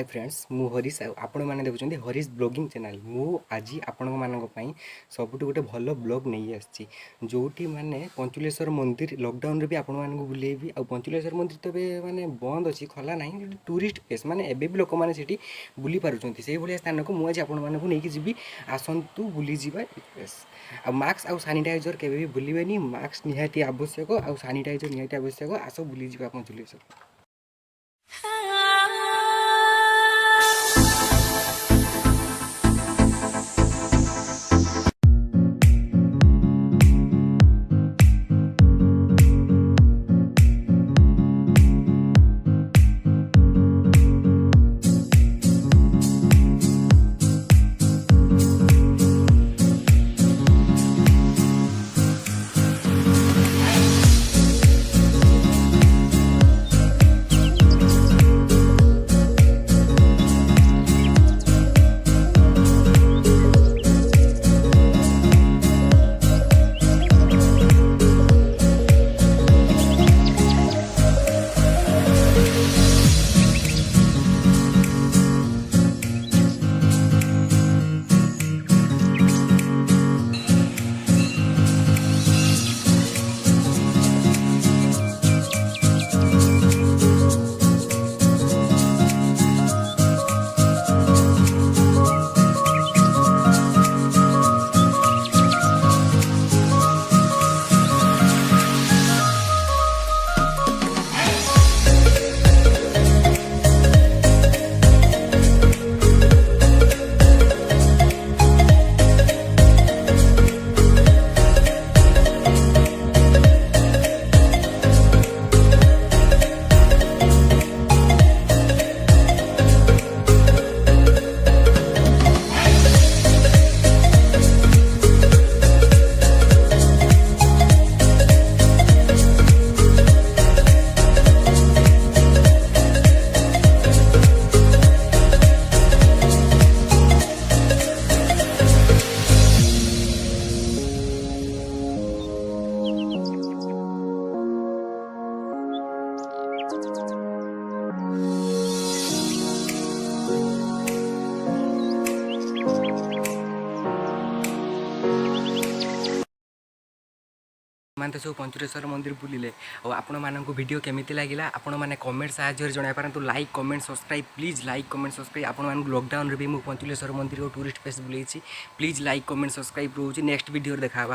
Hi friends मु हरीश आपण मैंने देखुं हरीश ब्लॉगिंग चैनल मु आज आपण मानी सबुठ गोटे भल ब्लॉग नहीं आसी जोटी माने पंचुलेश्वर मंदिर लॉकडाउन रे भी आपण मानक बुलेबी आ पंचुलेश्वर मंदिर तो माने बंद अच्छी खोला ना टूरिस्ट प्लेस माने एबे भी लोक मैंने से बुली पार्टी से भाया स्थान को मुझे आपण मानक नहीं जी आसतु बुली जावा प्लेस आ मास्क आउ सानिटाइजर केबे भी भूलिबेनी मास्क निहाती आवश्यक आउ सानिटाइजर निहाती आवश्यक आस बुली जावा पंचुलेश्वर। मैंने सब पंचुलेश्वर मंदिर बुलिले आपण मानक वीडियो केमी लगे आपण मैंने कमेंट साहाय्य जन पारतु like comment subscribe please like comment subscribe आपण मानक लॉकडाउन रे भी मु पंचुलेश्वर मंदिर को टूरिस्ट प्लेस बुलाई प्लीज लाइक कमेंट सब्सक्राइब रोचे नेक्स्ट वीडियो देखा।